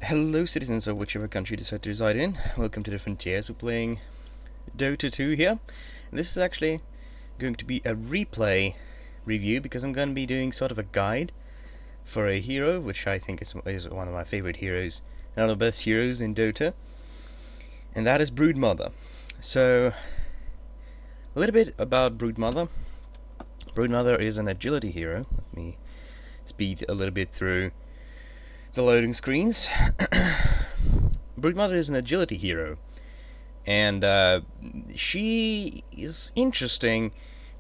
Hello citizens of whichever country you decide to reside in. Welcome to the Frontiers. We're playing Dota 2 here. And this is actually going to be a replay review because I'm going to be doing sort of a guide for a hero which I think is one of my favorite heroes, one of the best heroes in Dota, and that is Broodmother. So, a little bit about Broodmother. Broodmother is an agility hero. Let me speed a little bit through the loading screens. Broodmother is an agility hero, and she is interesting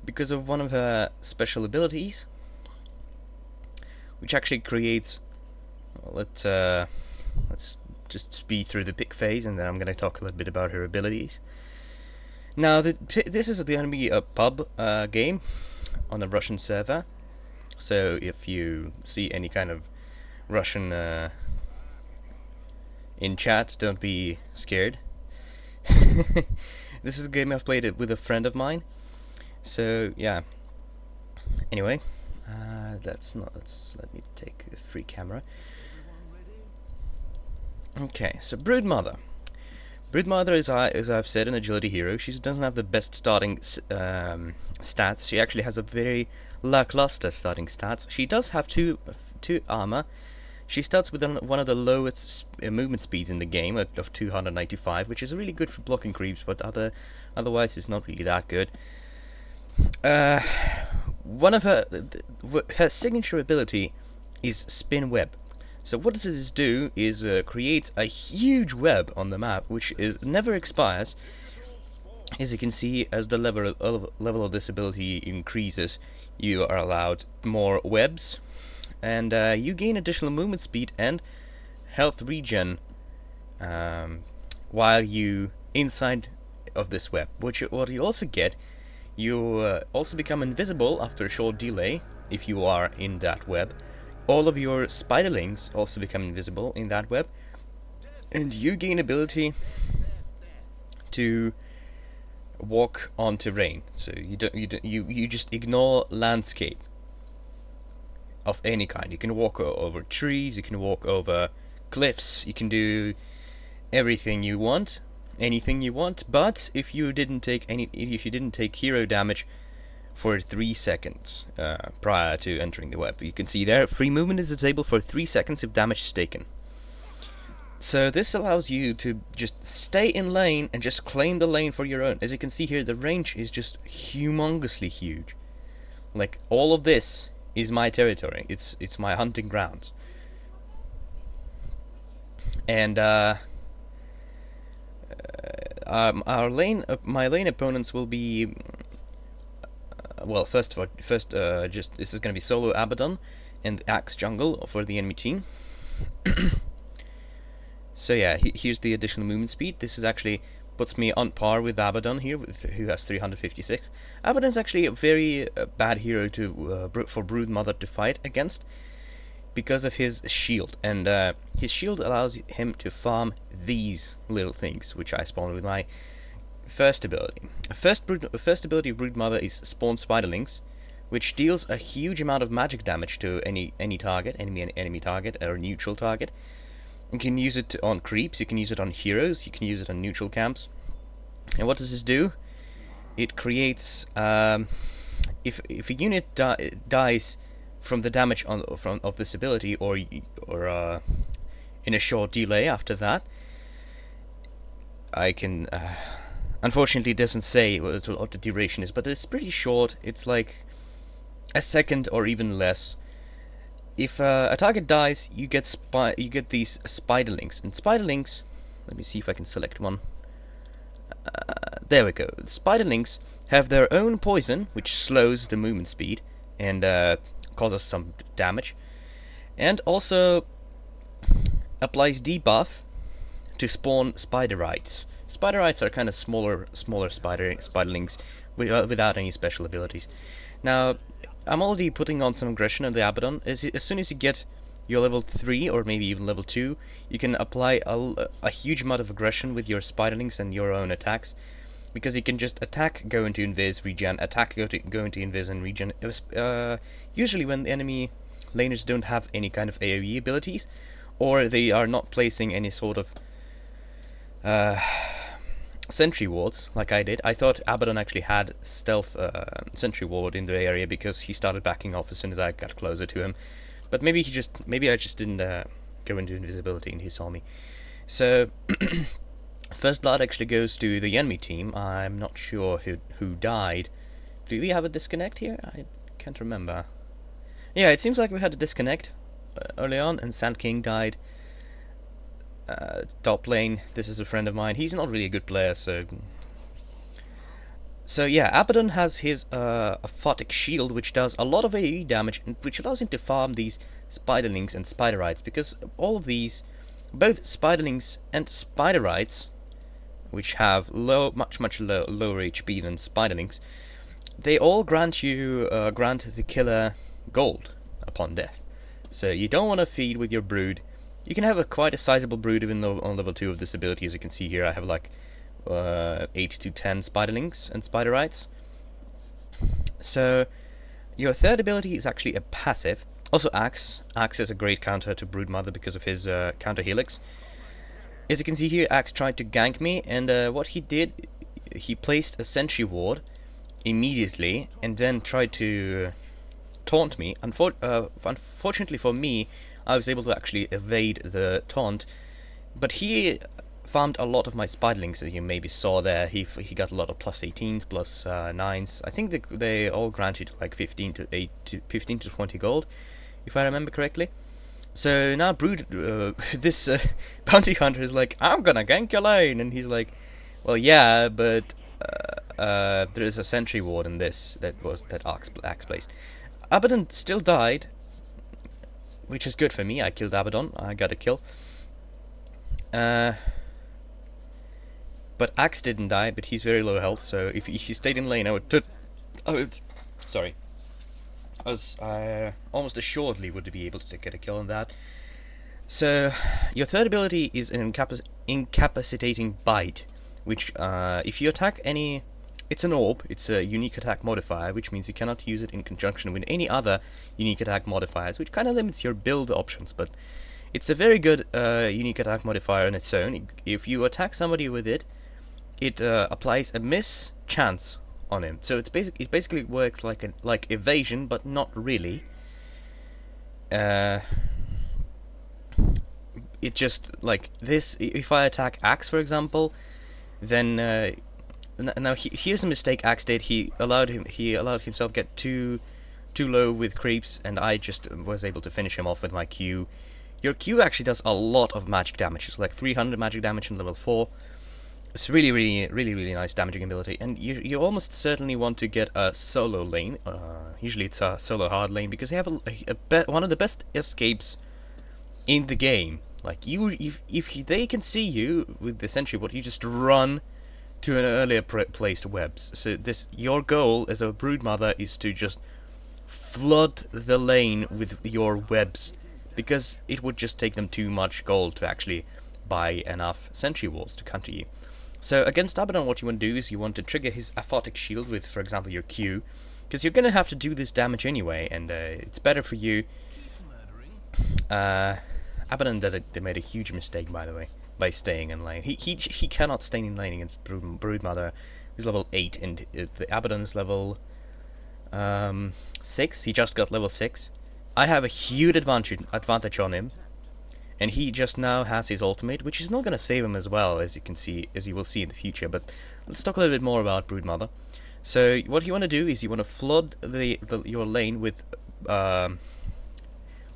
because of one of her special abilities, which actually creates. Let's just speed through the pick phase, and then I'm going to talk a little bit about her abilities. Now, this is going to be a pub game on a Russian server, so if you see any kind of Russian in chat, don't be scared. This is a game I've played it with a friend of mine, so yeah. Anyway, let me take the free camera. Okay, so Broodmother. Broodmother is, as I've said, an agility hero. She doesn't have the best starting stats. She actually has a very lackluster starting stats. She does have two armor. She starts with one of the lowest movement speeds in the game of 295, which is really good for blocking creeps, but otherwise it's not really that good. One of her signature ability is spin web. So what does this do is create a huge web on the map, which never expires. As you can see, as the level of this ability increases, you are allowed more webs, and you gain additional movement speed and health regen while you inside of this web. What you also get, you also become invisible after a short delay if you are in that web. All of your Spiderlings also become invisible in that web, and you gain ability to walk on terrain. So you just ignore landscape of any kind. You can walk over trees, you can walk over cliffs, you can do everything you want, anything you want. But if you didn't take hero damage for 3 seconds prior to entering the web, you can see there free movement is disabled for 3 seconds if damage is taken. So this allows you to just stay in lane and just claim the lane for your own. As you can see here, the range is just humongously huge. Like, all of this is my territory. It's my hunting grounds. And my lane opponents will be well, first this is going to be solo Abaddon and Axe Jungle for the enemy team. So yeah, here's the additional movement speed. This is actually puts me on par with Abaddon here, who has 356. Abaddon's actually a very bad hero for Broodmother to fight against because of his shield, and his shield allows him to farm these little things, which I spawn with my first ability. First ability of Broodmother is Spawn Spiderlings, which deals a huge amount of magic damage to any target, enemy target or neutral target. You can use it on creeps, you can use it on heroes, you can use it on neutral camps. And what does this do? It creates if a unit dies from the damage of this ability, or in a short delay after that, I can. Unfortunately, it doesn't say what the duration is, but it's pretty short. It's like a second or even less. If a target dies, you get these Spiderlings, and Spiderlings. Let me see if I can select one. There we go. Spiderlings have their own poison, which slows the movement speed and causes some damage, and also applies debuff to spawn Spiderites. Spiderites are kind of smaller Spiderlings without any special abilities. Now, I'm already putting on some aggression on the Abaddon. As soon as you get your level 3 or maybe even level 2, you can apply a huge amount of aggression with your Spiderlings and your own attacks, because you can just attack, go into invis, regen, attack, go into invis and regen. Usually when the enemy laners don't have any kind of AoE abilities, or they are not placing any sort of sentry wards like I did. I thought Abaddon actually had stealth sentry ward in the area because he started backing off as soon as I got closer to him. But maybe I just didn't go into invisibility and he saw me. So first blood actually goes to the enemy team. I'm not sure who died. Do we have a disconnect here? I can't remember. Yeah, it seems like we had a disconnect early on, and Sand King died. Top lane, this is a friend of mine. He's not really a good player, so yeah, Abaddon has his aphotic shield, which does a lot of AoE damage, and which allows him to farm these Spiderlings and Spiderites, because all of these, both Spiderlings and Spiderites, which have much lower HP than Spiderlings, they all grant the killer gold upon death. So you don't want to feed with your brood. You can have quite a sizable brood even though on level 2 of this ability. As you can see here, I have like 8 to 10 Spiderlings and Spiderites. So your third ability is actually a passive. Also Axe. Axe is a great counter to Broodmother because of his counter helix. As you can see here, Axe tried to gank me, and what he did, he placed a sentry ward immediately and then tried to taunt me. Unfortunately for me, I was able to actually evade the taunt, but he farmed a lot of my Spiderlings, as you maybe saw there. He got a lot of plus 18s, plus 9s. I think they all granted like 15 to 20 gold, if I remember correctly. So now this bounty hunter is like, I'm gonna gank your lane, and he's like, well, yeah, but there is a sentry ward in this that Axe placed. Abaddon still died, which is good for me. I killed Abaddon. I got a kill. But Axe didn't die, but he's very low health, so if he stayed in lane, I would almost assuredly would be able to get a kill on that. So your third ability is an incapacitating bite, which if you attack any, it's an orb, it's a unique attack modifier, which means you cannot use it in conjunction with any other unique attack modifiers, which kind of limits your build options, but it's a very good unique attack modifier on its own. If you attack somebody with it, it applies a miss chance on him. So it basically works like evasion, but not really. It just like this. If I attack Axe, for example, then now here's a mistake Axe did. He allowed himself get too low with creeps, and I just was able to finish him off with my Q. Your Q actually does a lot of magic damage. It's like 300 magic damage in level 4. It's really nice damaging ability, and you almost certainly want to get a solo lane. Usually it's a solo hard lane because they have one of the best escapes in the game. Like if they can see you with the sentry ward, you just run to an earlier placed webs. So your goal as a Broodmother is to just flood the lane with your webs, because it would just take them too much gold to actually buy enough sentry walls to counter you. So against Abaddon, what you want to do is you want to trigger his aphotic shield with, for example, your Q, because you're gonna have to do this damage anyway, and it's better for you. Abaddon they made a huge mistake, by the way, by staying in lane. He cannot stay in lane against Broodmother. He's level 8, and the Abaddon's level 6. He just got level 6. I have a huge advantage on him, and he just now has his ultimate, which is not going to save him as well, as you will see in the future. But let's talk a little bit more about Broodmother. So what you want to do is you want to flood your lane with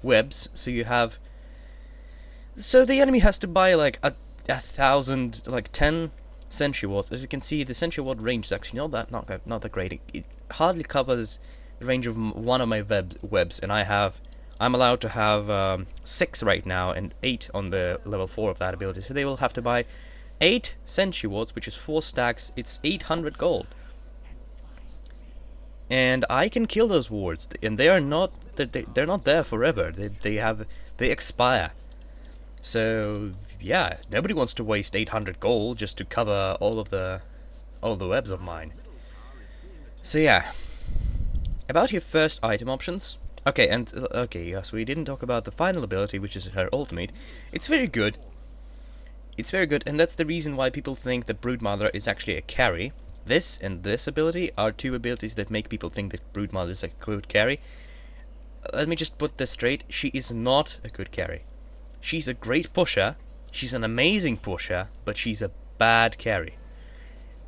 webs. So the enemy has to buy like a 1,000, like 10 sentry wards. As you can see, the sentry ward range is actually not that great. It hardly covers the range of one of my webs, and I'm allowed to have 6 right now and 8 on the level 4 of that ability. So they will have to buy 8 sentry wards, which is 4 stacks. It's 800 gold, and I can kill those wards, and they're not there forever. They expire. So yeah, nobody wants to waste 800 gold just to cover all the webs of mine. So yeah, about your first item options, Okay, and okay, yes, we didn't talk about the final ability, which is her ultimate. It's very good. It's very good, and that's the reason why people think that Broodmother is actually a carry. This and this ability are two abilities that make people think that Broodmother is a good carry. Let me just put this straight. She is not a good carry. She's a great pusher. She's an amazing pusher, but she's a bad carry.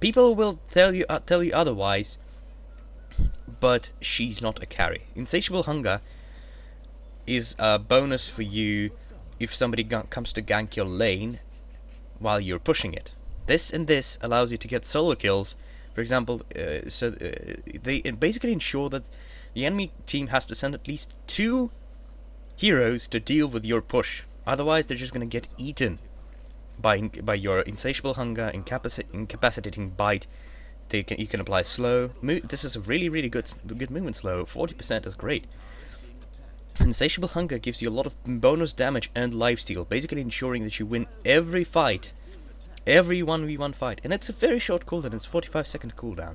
People will tell you otherwise, but she's not a carry. Insatiable Hunger is a bonus for you if somebody comes to gank your lane while you're pushing it. This and this allows you to get solo kills. For example, they basically ensure that the enemy team has to send at least 2 heroes to deal with your push. Otherwise, they're just gonna get eaten by your Insatiable Hunger, incapacitating Bite. You can apply slow. This is a really good movement slow. 40% is great. Insatiable Hunger gives you a lot of bonus damage and lifesteal, basically ensuring that you win every fight, every 1v1 fight, and it's a very short cooldown. It's 45-second cooldown.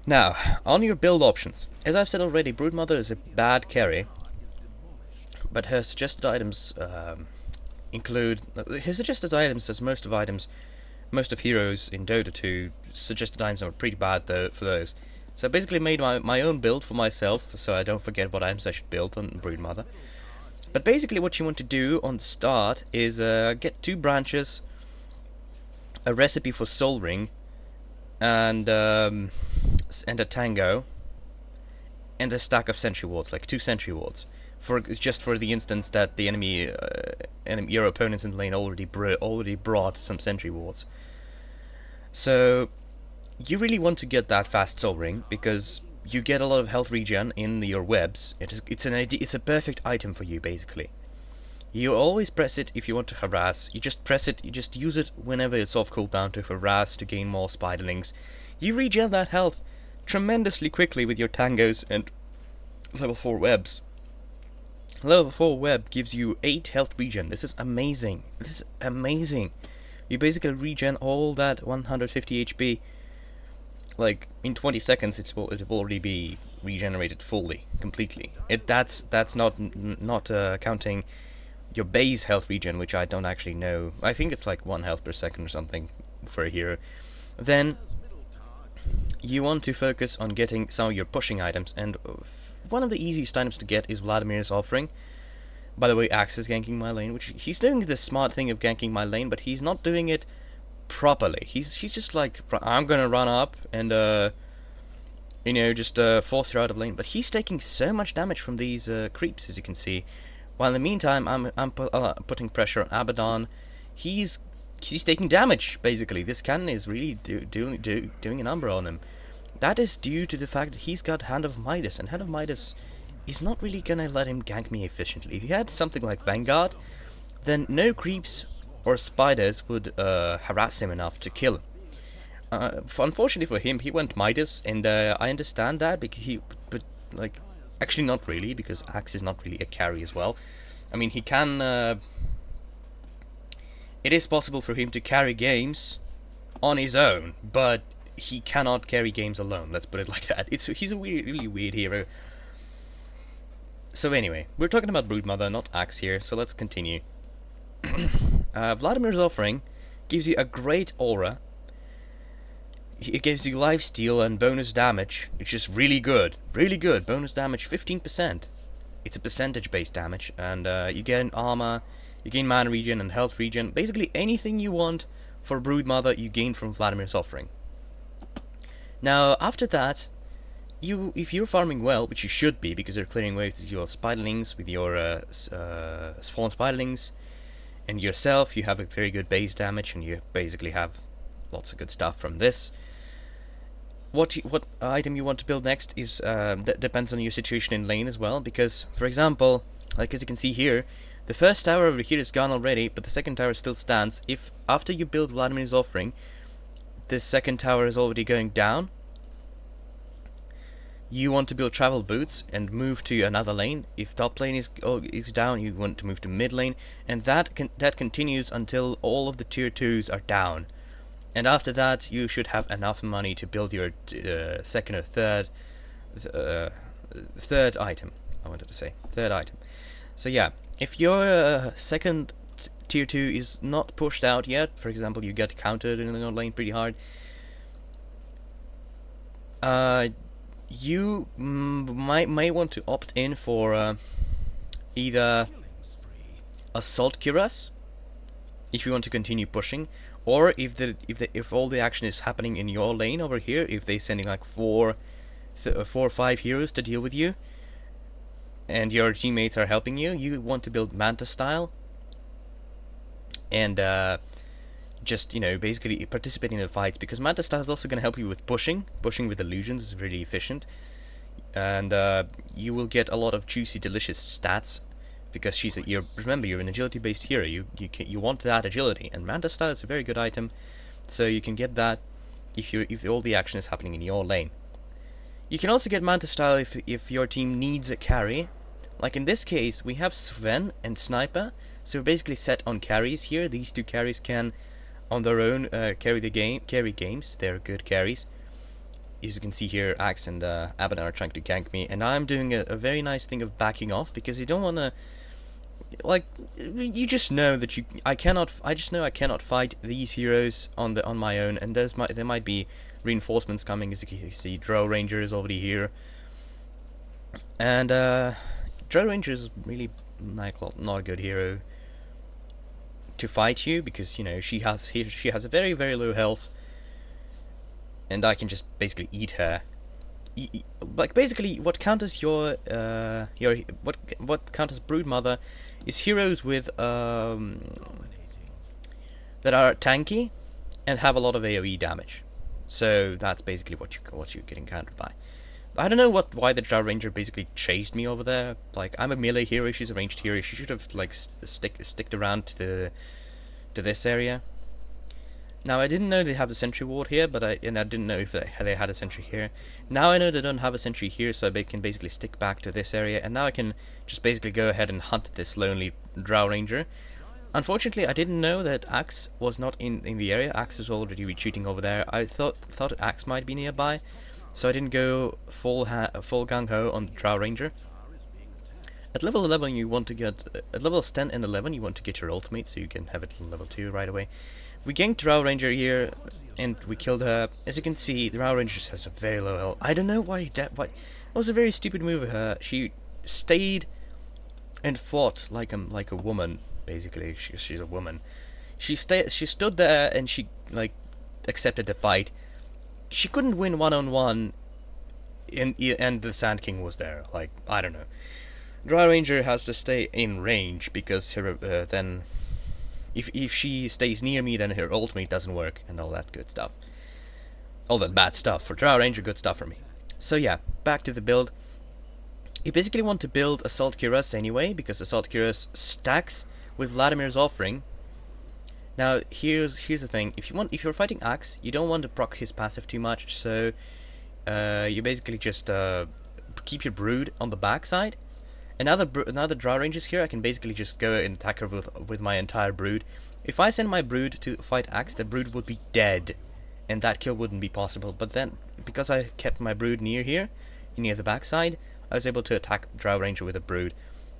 Now, on your build options, as I've said already, Broodmother is a bad carry, but her suggested items include her suggested items, as most of heroes in Dota 2, suggested items are pretty bad though for those. So I basically made my own build for myself, so I don't forget what items I should build on Broodmother. But basically what you want to do on the start is get 2 branches, a recipe for Soul Ring, and a Tango, and a stack of Sentry Wards, like 2 Sentry Wards, just for the instance that the your opponents in the lane already brought some Sentry Wards. So you really want to get that fast Soul Ring because you get a lot of health regen in your webs. It's a perfect item for you, basically. You always press it if you want to harass. You just press it. You just use it whenever it's off cooldown to harass, to gain more Spiderlings. You regen that health tremendously quickly with your tangos and level 4 webs. Level 4 web gives you 8 health regen. This is amazing. This is amazing. You basically regen all that 150 HP. Like in 20 seconds, it will already be regenerated fully, completely. That's not counting your base health regen, which I don't actually know. I think it's like 1 health per second or something for a hero. Then you want to focus on getting some of your pushing items, and one of the easiest items to get is Vladimir's Offering. By the way, Axe is ganking my lane, which he's doing the smart thing of ganking my lane, but he's not doing it properly. He's just like, I'm gonna run up and just force her out of lane. But he's taking so much damage from these creeps, as you can see. While in the meantime, I'm putting pressure on Abaddon. He's taking damage, basically. This cannon is really doing a number on him. That is due to the fact that he's got Hand of Midas, and Hand of Midas is not really gonna let him gank me efficiently. If he had something like Vanguard, then no creeps or spiders would harass him enough to kill him. Unfortunately for him, he went Midas, and I understand that, because but like, actually not really, because Axe is not really a carry as well. I mean, he can, it is possible for him to carry games on his own, but he cannot carry games alone, let's put it like that. He's a really weird hero. So anyway, we're talking about Broodmother, not Axe here, so let's continue. Vladimir's Offering gives you a great aura. It gives you lifesteal and bonus damage, which is really good. Really good. Bonus damage 15%. It's a percentage-based damage, and you gain armor, you gain mana regen and health regen. Basically anything you want for Broodmother, you gain from Vladimir's Offering. Now, after that, if you're farming well, which you should be, because you're clearing away with your Spiderlings, with your spawn Spiderlings, and yourself, you have a very good base damage, and you basically have lots of good stuff from this. What item you want to build next is that depends on your situation in lane as well, because, for example, like as you can see here, the first tower over here is gone already, but the second tower still stands. If after you build Vladimir's Offering, this second tower is already going down, you want to build travel boots and move to another lane. If top lane is down, you want to move to mid lane, and that continues until all of the tier 2s are down. And after that, you should have enough money to build your second or third item. I wanted to say. Third item. So yeah, if your second tier 2 is not pushed out yet, for example, you get countered in the node lane pretty hard, you may want to opt in for either Assault Cuirass, if you want to continue pushing, or if all the action is happening in your lane over here, if they're sending like four or five heroes to deal with you, and your teammates are helping you, you want to build Mantis Style, and just, you know, basically participate in the fights, because Mantis Style is also going to help you with pushing. Pushing with illusions is really efficient, and you will get a lot of juicy, delicious stats, because remember, you're an agility-based hero. You want that agility, and Mantis Style is a very good item, so you can get that if all the action is happening in your lane. You can also get Mantis Style if your team needs a carry. Like in this case, we have Sven and Sniper, so we're basically set on carries here. These two carries can, on their own, carry games. They're good carries. As you can see here, Axe and Abaddon are trying to gank me, and I'm doing a very nice thing of backing off, because you don't want to, like, you just know that I just know I cannot fight these heroes on my own, and there might be reinforcements coming. As you can see, Drow Ranger is already here, and Drow Ranger is really not a good hero to fight you, because, you know, she has a very, very low health, and I can just basically eat her. Like, basically, what counters what counters Broodmother is heroes with that are tanky and have a lot of AoE damage. So that's basically what you're getting countered by. I don't know why the Drow Ranger basically chased me over there. Like, I'm a melee hero, she's a ranged hero. She should have, like, sticked around to this area. Now, I didn't know they have a sentry ward here, I didn't know if they had a sentry here. Now I know they don't have a sentry here, so they can basically stick back to this area, and now I can just basically go ahead and hunt this lonely Drow Ranger. Unfortunately, I didn't know that Axe was not in the area. Axe is already retreating over there. I thought Axe might be nearby, so I didn't go full gung-ho on the Drow Ranger. At level 11 you want to get, at levels 10 and 11 you want to get your ultimate, so you can have it in level 2 right away. We ganked Drow Ranger here, and we killed her. As you can see, the Drow Ranger has a very low health. I don't know why that was a very stupid move of her. She stayed and fought like a woman, basically. She's a woman. She stood there and she, like, accepted the fight. She couldn't win one-on-one, and the Sand King was there. Like, I don't know. Drow Ranger has to stay in range, because her then if she stays near me, then her ultimate doesn't work, and all that good stuff. All that bad stuff for Drow Ranger, good stuff for me. So yeah, back to the build. You basically want to build Assault Cuirass anyway, because Assault Cuirass stacks with Vladimir's Offering. Now here's the thing: if you're fighting Axe, you don't want to proc his passive too much, so you basically just keep your Brood on the backside. Now the Drow Rangers here, I can basically just go and attack her with my entire Brood. If I send my Brood to fight Axe, the Brood would be dead, and that kill wouldn't be possible. But then, because I kept my Brood near here, near the backside, I was able to attack Drow Ranger with a Brood.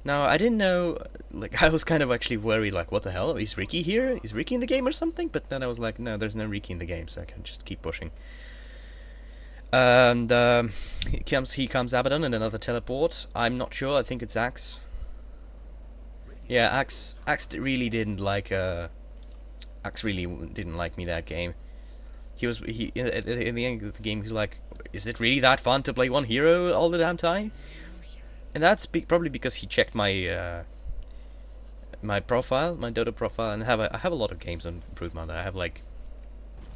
Now, I didn't know, like, I was kind of actually worried, like, what the hell, is Riki here? Is Riki in the game or something? But then I was like, no, there's no Riki in the game, so I can just keep pushing. And he comes Abaddon and another teleport. I'm not sure, I think it's Axe. Yeah, Axe really didn't like Axe really didn't like me that game. In the end of the game he's like, is it really that fun to play one hero all the damn time? And that's probably because he checked my my profile, my Dota profile, and I have a lot of games on Broodmother. I have like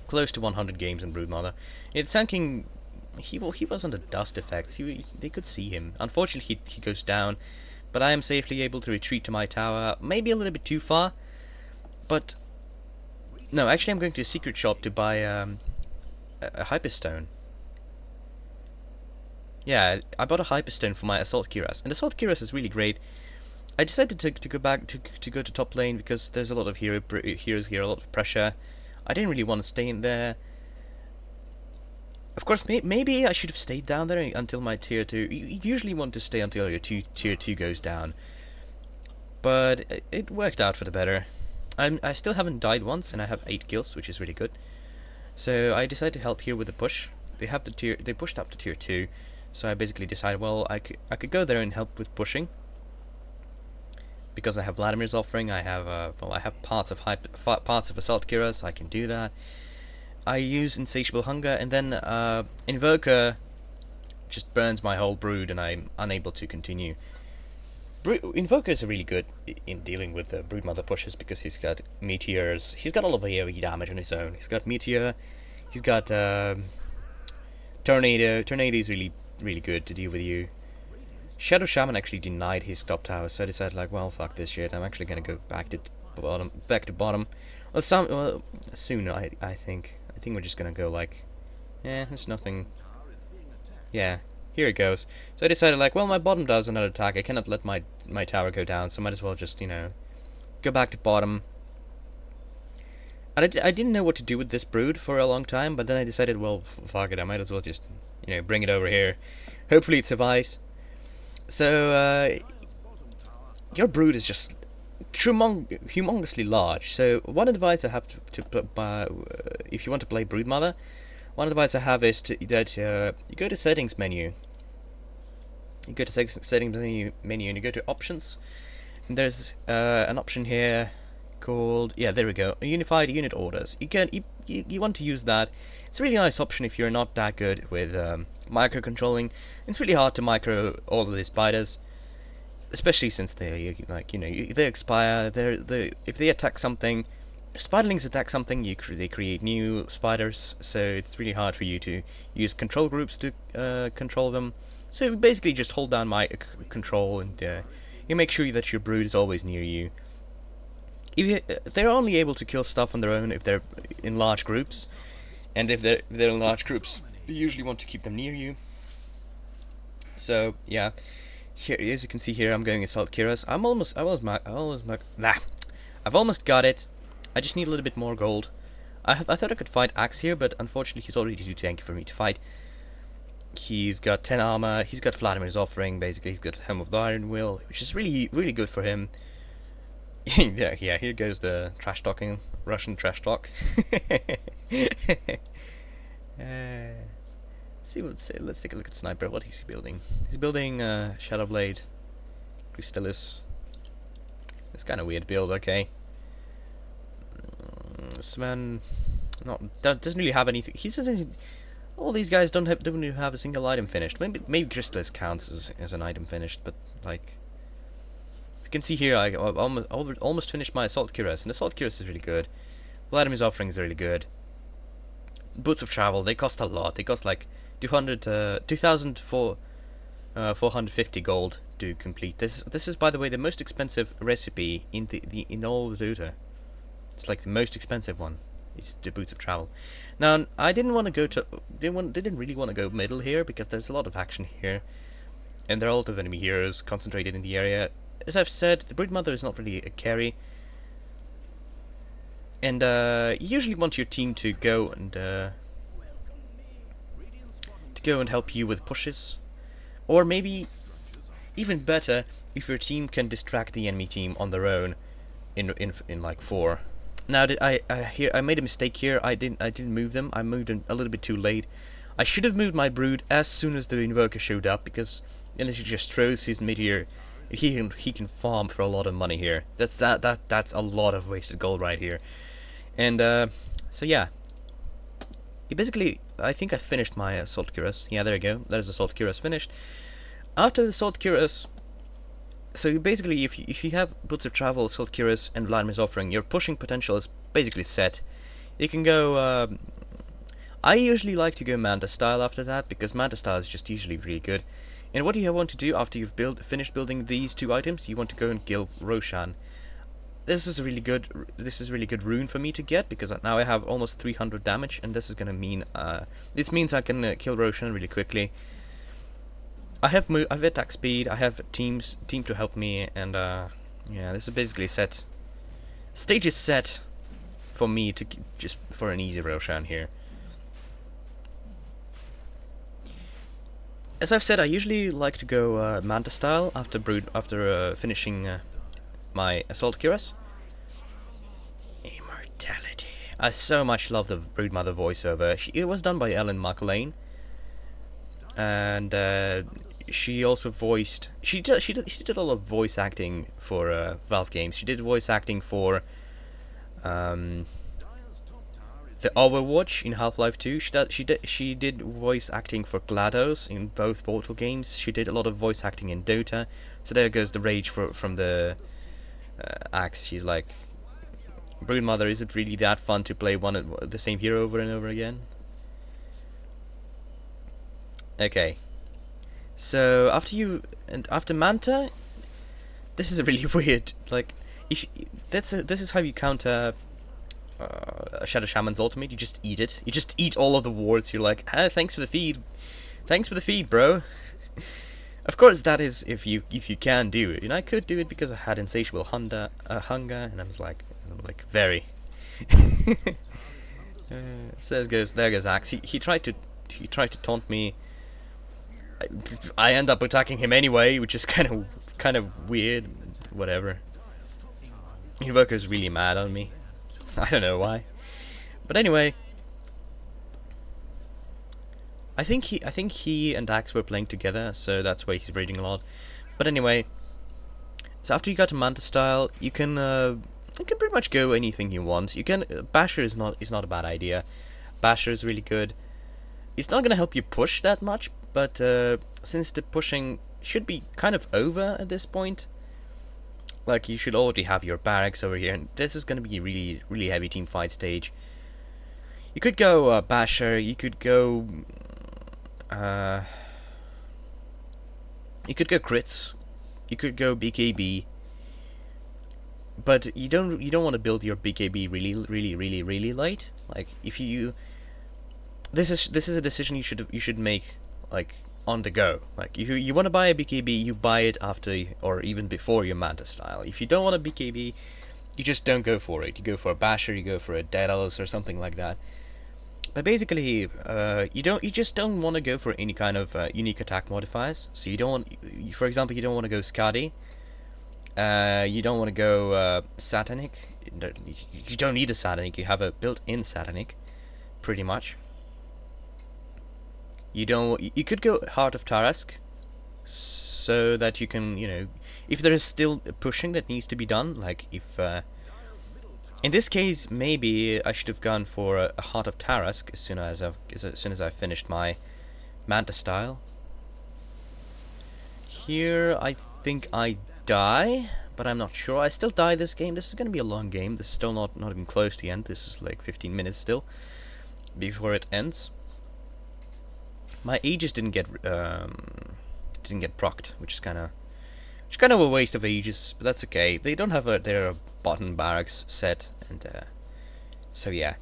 close to 100 games on Broodmother. It's thinking he was under dust effects. They could see him. Unfortunately, he goes down, but I am safely able to retreat to my tower. Maybe a little bit too far, but no. Actually, I'm going to a secret shop to buy a Hyperstone. Yeah, I bought a Hyperstone for my Assault Cuirass, and Assault Cuirass is really great. I decided to go back to go to top lane because there's a lot of heroes here, a lot of pressure. I didn't really want to stay in there. Of course, maybe I should have stayed down there until my tier 2. You usually want to stay until your tier 2 goes down. But it worked out for the better. I still haven't died once, and I have 8 kills, which is really good. So I decided to help here with the push. They pushed up to tier 2, so I basically decided, well, I could go there and help with pushing. Because I have Vladimir's offering, I have parts of Assault Kiras, I can do that. I use Insatiable Hunger, and then Invoker just burns my whole brood, and I'm unable to continue. Invokers are really good in dealing with the Broodmother pushes because he's got meteors. He's got all of the AoE damage on his own. He's got meteor. He's got tornado. Tornado is really good to deal with you. Shadow Shaman actually denied his top tower, so I decided like, well, fuck this shit. I'm actually gonna go back to bottom. Well, soon I think. I think we're just gonna go like, there's nothing. Yeah. Here it goes. So I decided like, well, my bottom does another attack. I cannot let my tower go down, so might as well just, go back to bottom. And I didn't know what to do with this brood for a long time, but then I decided, well, fuck it, I might as well just, bring it over here. Hopefully it survives. So, your brood is just humongously large. So one advice I have if you want to play Broodmother, one advice I have is that you go to settings menu. You go to settings menu and you go to options. And there's an option here called, there we go, unified unit orders. You want to use that. It's a really nice option if you're not that good with micro controlling. It's really hard to micro all of these spiders, especially since they they expire. If they attack something. If Spiderlings attack something, they create new spiders, so it's really hard for you to use control groups to control them. So you basically just hold down my control, and you make sure that your brood is always near you. They're only able to kill stuff on their own if they're in large groups, and if they're in large groups, you usually want to keep them near you. So yeah, here as you can see here, I'm going Assault Kiras. I've almost got it. I just need a little bit more gold. I thought I could fight Axe here, but unfortunately he's already too tanky for me to fight. He's got 10 armor, he's got Vladimir's offering, basically he's got Helm of the Iron Will, which is really good for him. yeah, here goes the trash talking, Russian trash talk. Let's take a look at Sniper. What is he building? He's building Shadowblade, Crystallis. It's kind of weird build, okay. Sven doesn't really have anything. He doesn't. All these guys don't even have a single item finished. Maybe Crystallis counts as an item finished, but like you can see here, I've almost finished my Assault Kiras, and Assault Kiras is really good. Vladimir's offering is really good. Boots of Travel, they cost a lot. They cost like 2,450 gold to complete. This is, by the way, the most expensive recipe in all of Dota. It's like the most expensive one. It's the Boots of Travel. Now, I didn't want to go to. Didn't really want to go middle here because there's a lot of action here, and there are a lot of enemy heroes concentrated in the area. As I've said, the Broodmother is not really a carry, and you usually want your team to go and help you with pushes, or maybe even better if your team can distract the enemy team on their own in like 4. Now I made a mistake here. I didn't move them. I moved them a little bit too late. I should have moved my brood as soon as the Invoker showed up, because unless he just throws his meteor, he can farm for a lot of money here. That's a lot of wasted gold right here. And so yeah. Basically, I think I finished my Assault Kiras. Yeah, there you go. There's Assault Kiras finished. After the Assault Kiras, so basically, if you have Boots of Travel, Assault Kiras, and Vladimir's offering, your pushing potential is basically set. You can go. I usually like to go Mantis Style after that, because Mantis Style is just usually really good. And what do you want to do after you've finished building these 2 items? You want to go and kill Roshan. This is really good rune for me to get, because now I have almost 300 damage, and this is gonna mean this means I can kill Roshan really quickly. I have attack speed, I have team to help me, and yeah, this is basically set. Stage is set for me to just for an easy Roshan here. as I've said, I usually like to go Mantis Style after finishing my Assault Cuirass. Immortality. I so much love the Broodmother voiceover. It was done by Ellen McLean, and she also voiced. She did a lot of voice acting for Valve games. She did voice acting for um, the Overwatch in Half-Life 2. She did voice acting for GLaDOS in both Portal games. She did a lot of voice acting in Dota. So there goes the rage from the Axe. She's like, Broodmother, is it really that fun to play the same hero over and over again? Okay. So after Manta, this is a really weird, like, if this is how you counter Shadow Shaman's ultimate. You just eat it. You just eat all of the wards. You're like, ah, thanks for the feed. Thanks for the feed, bro. Of course, that is if you can do it. And I could do it because I had insatiable hunger, and I was like very. So there goes Axe. He tried to taunt me. I end up attacking him anyway, which is kind of weird. Whatever. Invoker's really mad on me. I don't know why. But anyway, I think he and Axe were playing together, so that's why he's raging a lot. But anyway, so after you got to Mantis Style, you can pretty much go anything you want. You can Basher is not a bad idea. Basher is really good. It's not gonna help you push that much, but since the pushing should be kind of over at this point, like you should already have your barracks over here, and this is gonna be a really heavy team fight stage. You could go Basher. You could go. You could go crits. You could go BKB. But you don't want to build your BKB really late. Like if you, this is a decision you should make like on the go. Like if you want to buy a BKB, you buy it after or even before your Mantis Style. If you don't want a BKB, you just don't go for it. You go for a Basher, you go for a Daedalus or something like that. But basically, you just don't want to go for any kind of unique attack modifiers. So you don't want, for example, you don't want to go Skadi. You don't want to go Satanic. You don't need a Satanic. You have a built-in Satanic, pretty much. You don't. You could go Heart of Tarask, so that you can, if there is still pushing that needs to be done, like if. In this case, maybe I should have gone for a Heart of Tarask as soon as I finished my Mantis Style. Here, I think I die, but I'm not sure. I still die this game. This is going to be a long game. This is still not even close to the end. This is like 15 minutes still before it ends. My Aegis didn't get procced, which is kind of a waste of Aegis, but that's okay. They don't have their bottom barracks set, and so yeah.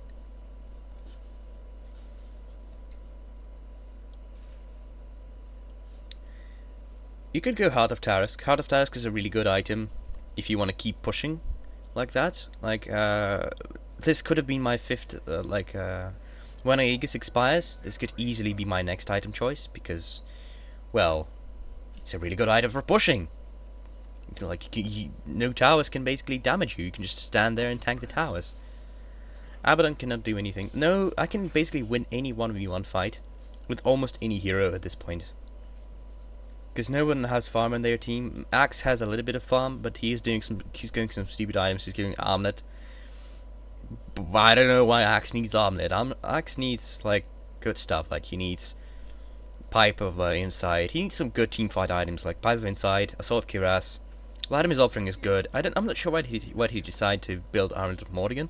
You could go Heart of Tarask. Heart of Tarask is a really good item if you want to keep pushing like that. Like this could have been my fifth. When Aegis expires, this could easily be my next item choice because, well, it's a really good item for pushing. Like no towers can basically damage you. You can just stand there and tank the towers. Abaddon cannot do anything. No, I can basically win any 1v1 fight with almost any hero at this point. Because no one has farm on their team. Axe has a little bit of farm, but he's going some stupid items. He's giving Armlet. But I don't know why Axe needs Armlet. Axe needs like good stuff. Like he needs Pipe of Insight. He needs some good team fight items like Pipe of Insight, Assault Cuirass. Vladimir's offering is good. I'm not sure why he decided to build Armlet of Morrigan.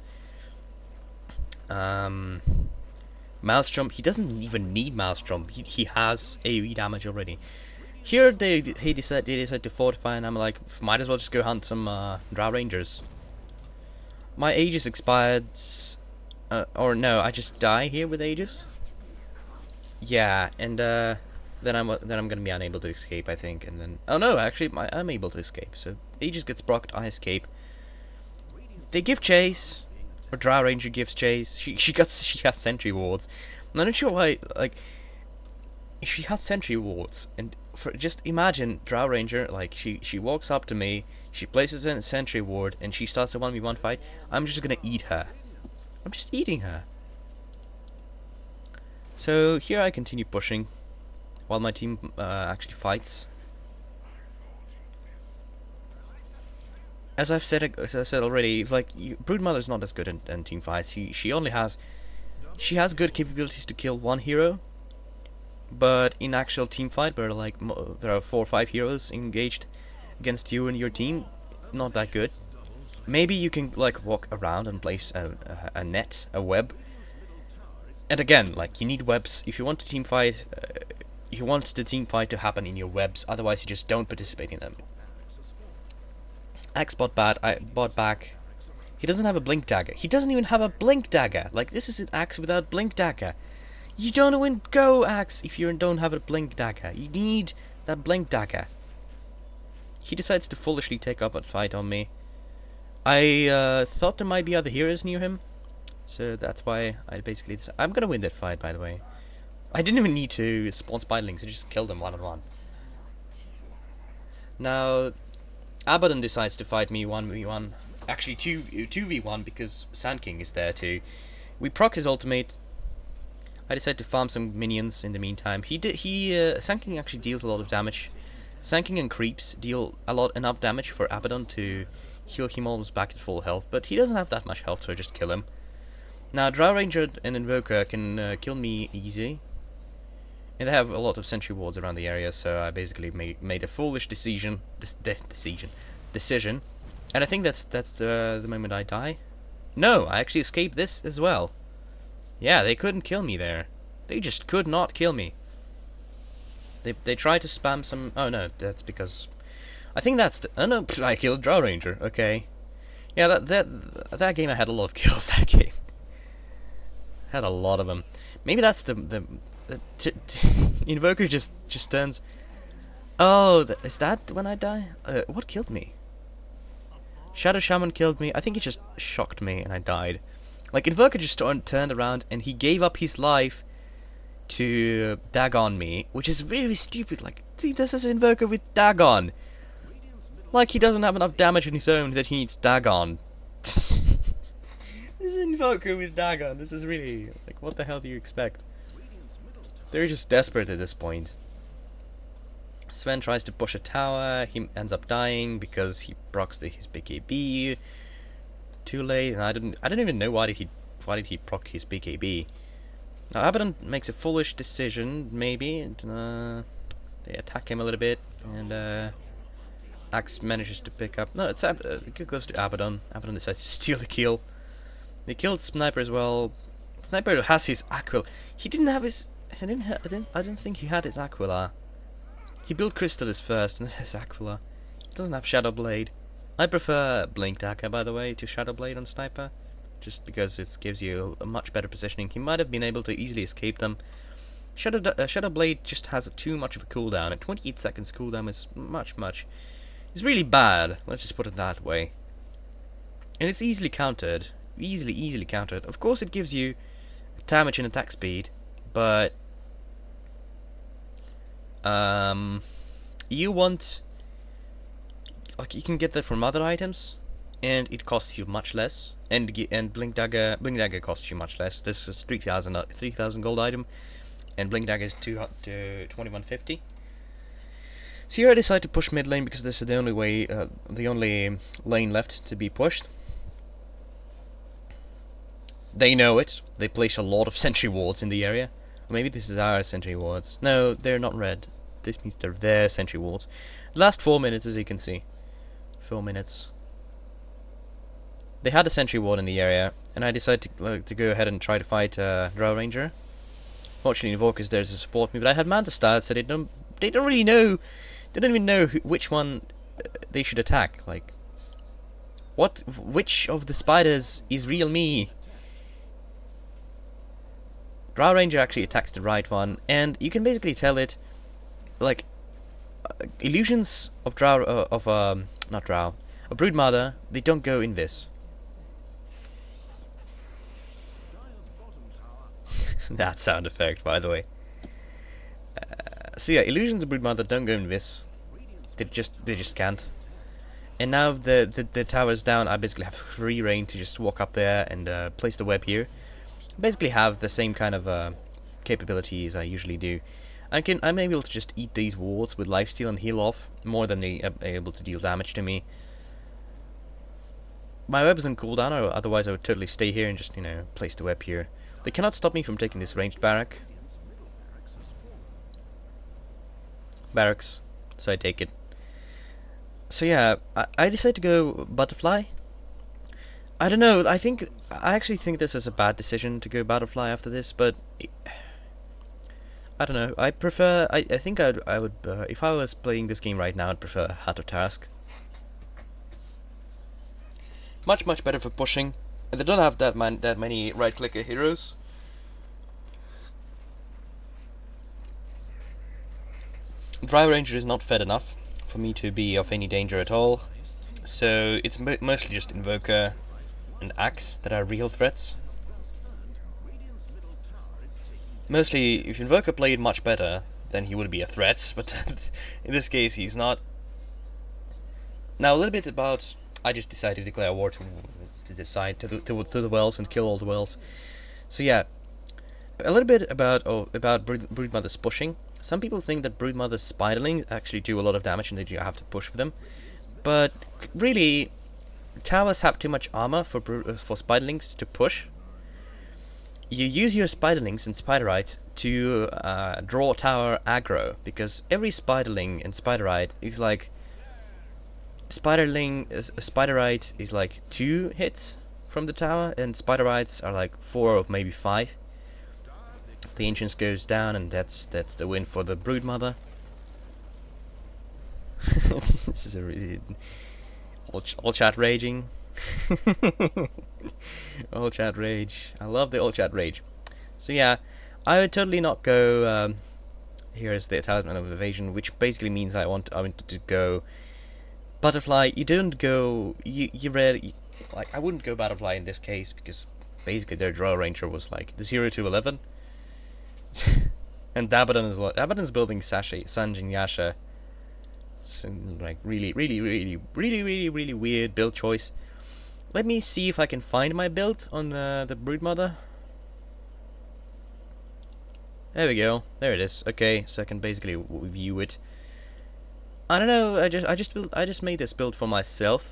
Maelstrom. He doesn't even need Maelstrom. He has AoE damage already. Here they decide to fortify, and I'm like, might as well just go hunt some Drow Rangers. My Aegis expired, or no, I just die here with Aegis. Yeah, and then I'm gonna be unable to escape, I think, and then no, actually I'm able to escape. So Aegis gets procced, I escape. They give chase, or Drow Ranger gives chase. She has sentry wards. I'm not sure why, like. she has sentry wards, and just imagine Drow Ranger, like she walks up to me, she places in a sentry ward, and she starts a 1v1 fight. I'm just gonna eat her. I'm just eating her. So here I continue pushing, while my team actually fights. As I've said already, like Broodmother's not as good in team fights. She only has good capabilities to kill one hero, but in actual team fight, where like there are 4 or 5 heroes engaged against you and your team, not that good. Maybe you can like walk around and place a net, a web. And again, like you need webs if you want to team fight. You want the team fight to happen in your webs. Otherwise, you just don't participate in them. Axe bought back. He doesn't have a blink dagger. He doesn't even have a blink dagger. Like this is an axe without blink dagger. You don't even go axe if you don't have a blink dagger. You need that blink dagger. He decides to foolishly take up a fight on me. I thought there might be other heroes near him, so that's why I basically decided. I'm gonna win that fight, by the way. I didn't even need to spawn Spiderlings. I just killed them one on one. Now, Abaddon decides to fight me 1v1. Actually, 2v1 because Sand King is there too. We proc his ultimate. I decide to farm some minions in the meantime. Sand King actually deals a lot of damage. Sand King and creeps deal enough damage for Abaddon to heal him almost back at full health, but he doesn't have that much health, so I just kill him. Now, Drow Ranger and Invoker can kill me easy. And they have a lot of sentry wards around the area, so I basically made a foolish decision. And I think that's the moment I die. No, I actually escaped this as well. Yeah, they couldn't kill me there. They just could not kill me. They tried to spam some. Oh no, that's because I think that's the. Oh no, I killed Drow Ranger. Okay. Yeah, that game I had a lot of kills. That game had a lot of them. Maybe that's the Invoker just turns. Oh, is that when I die? What killed me? Shadow Shaman killed me. I think he just shocked me and I died. Like Invoker just turned around and he gave up his life to Dagon me, which is very stupid. Like, this is Invoker with Dagon. Like he doesn't have enough damage on his own that he needs Dagon. This is Invoker with Dagon. This is really like, what the hell do you expect? They're just desperate at this point. Sven tries to push a tower. He ends up dying because he procs his BKB. Too late, and I don't even know why did he proc his BKB. Now Abaddon makes a foolish decision, maybe. And, they attack him a little bit, and Axe manages to pick up. No, it goes to Abaddon. Abaddon decides to steal the kill. They killed Sniper as well. Sniper has his Aquila. He didn't have his. I don't think he had his Aquila. He built Crystallis first, and then his Aquila. He doesn't have Shadow Blade. I prefer Blink Dagger, by the way, to Shadow Blade on Sniper, just because it gives you a much better positioning. He might have been able to easily escape them. Shadow Blade just has too much of a cooldown. At 28 seconds cooldown is much. It's really bad. Let's just put it that way. And it's easily countered. Easily countered. Of course, it gives you damage and attack speed, but you want, like, you can get that from other items, and it costs you much less. And Blink Dagger costs you much less. This is 3,000 gold item, and Blink Dagger is 2150. So here I decide to push mid lane because this is the only way, the only lane left to be pushed. They know it. They place a lot of sentry wards in the area. Or maybe this is our sentry wards. No, they're not red. This means they're their sentry wards. Last 4 minutes, as you can see. 4 minutes. They had a sentry ward in the area, and I decided to go ahead and try to fight Drow Ranger. Fortunately, Invoker's there to support me, but I had Mantis Style, so they don't really know. They don't even know which one they should attack. Like, which of the spiders is real me? Drow Ranger actually attacks the right one, and you can basically tell it, like, illusions of Broodmother, they don't go in this. That sound effect, by the way. So yeah, illusions of Broodmother don't go invis. They just can't. And now the tower's down, I basically have free reign to just walk up there and place the web here. Basically have the same kind of capabilities I usually do. I'm able to just eat these wards with lifesteal and heal off more than they are able to deal damage to me. My web is on cooldown, or otherwise I would totally stay here and just, you know, place the web here. They cannot stop me from taking this ranged barracks, so I take it. So yeah, I decided to go butterfly. I don't know. I actually think this is a bad decision to go butterfly after this, but I don't know. I prefer. I think I would if I was playing this game right now, I'd prefer Hat of Task. Much better for pushing. And they don't have that many right clicker heroes. Drow Ranger is not fed enough for me to be of any danger at all. So it's mostly just Invoker and Axe that are real threats. Mostly, if Invoker played much better, then he would be a threat, but in this case he's not. Now a little bit about, I just decided to declare war to the side, to the wells and kill all the wells. So yeah, a little bit about Broodmother's pushing. Some people think that Broodmother's Spiderlings actually do a lot of damage and that you have to push with them, but really, towers have too much armor for Spiderlings to push. You use your Spiderlings and Spiderite to draw tower aggro, because every Spiderling and Spiderite is like Spiderite is like 2 hits from the tower, and Spiderites are like 4 or maybe 5. The Ancients goes down, and that's the win for the Broodmother. This is a really all chat raging. All chat rage. I love the all chat rage. So yeah, I would totally not go. Here is the Talisman of Evasion, which basically means I wanted to go butterfly. You don't go. You rarely, like, I wouldn't go butterfly in this case because basically their Drow Ranger was like the 0 to 11. And Abaddon's building Sanjin Yasha. So, like really weird build choice. Let me see if I can find my build on the Broodmother. There we go. There it is. Okay, so I can basically view it. I don't know. I just made this build for myself.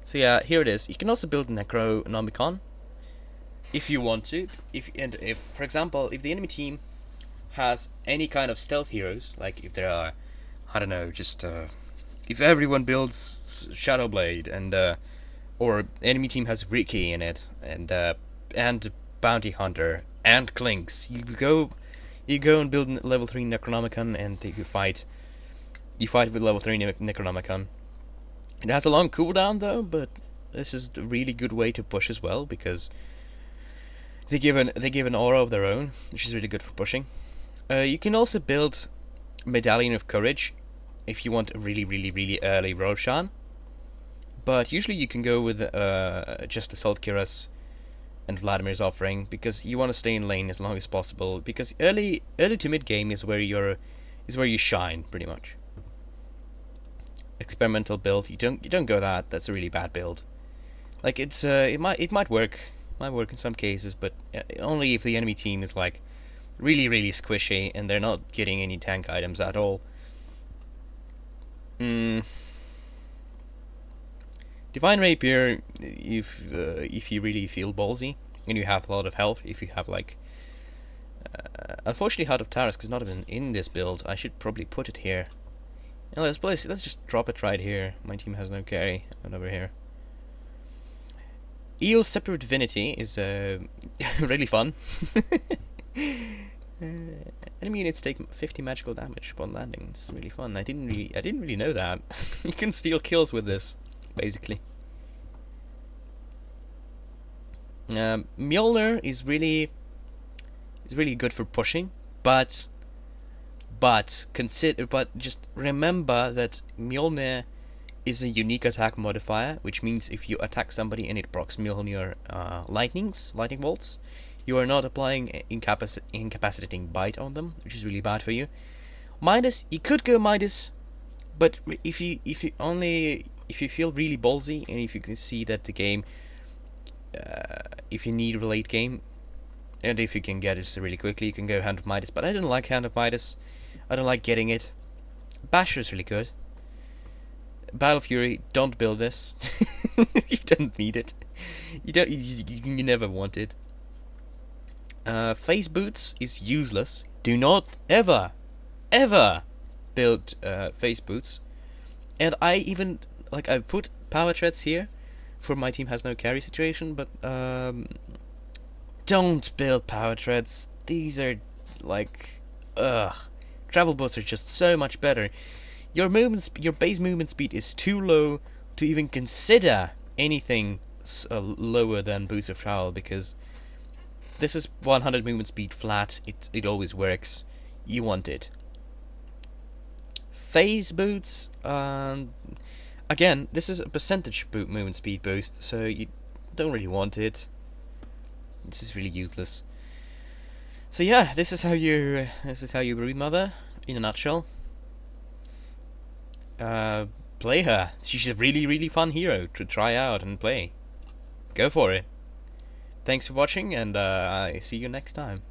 So yeah, here it is. You can also build Necronomicon if you want to. If for example, if the enemy team has any kind of stealth heroes, like if there are, I don't know, just if everyone builds Shadowblade and or enemy team has Ricky in it and Bounty Hunter and Clinks, you go and build level 3 Necronomicon and you fight with level 3 Necronomicon. It has a long cooldown though, but this is a really good way to push as well, because they give an aura of their own, which is really good for pushing. You can also build Medallion of Courage if you want a really early Roshan, but usually you can go with just Assault Cuirass and Vladimir's Offering, because you want to stay in lane as long as possible, because early to mid game is where you shine pretty much. Experimental build, you don't go that's a really bad build. Like it might work in some cases, but only if the enemy team is like really squishy and they're not getting any tank items at all. Divine Rapier, if you really feel ballsy and you have a lot of health, if you have like unfortunately Heart of Taras is not even in this build. I should probably put it here. And let's just drop it right here. My team has no carry. And over here, Eos Separate Divinity is really fun. Enemy units take 50 magical damage upon landing. It's really fun. I didn't really know that. You can steal kills with this, basically. Mjolnir is really good for pushing, but just remember that Mjolnir is a unique attack modifier, which means if you attack somebody and it procs Mjolnir lightning bolts, You are not applying incapacitating bite on them, which is really bad for you. Midas, you could go Midas, but if you feel really ballsy and if you can see that the game, if you need a late game, and if you can get it really quickly, you can go Hand of Midas. But I don't like Hand of Midas. I don't like getting it. Basher is really good. Battle Fury, don't build this. You don't need it. You never want it. Face Boots is useless. Do not ever build face boots. And I even I put power treads here for my team has no carry situation, but don't build power treads. These are travel boats are just so much better. Your base movement speed is too low to even consider anything lower than boots of travel, because this is 100 movement speed flat. It always works. You want it. Phase boots, again, this is a percentage movement speed boost, so you don't really want it. This is really useless. So yeah, this is how you Broodmother in a nutshell. Play her. She's a really fun hero to try out and play. Go for it. Thanks for watching, and I see you next time.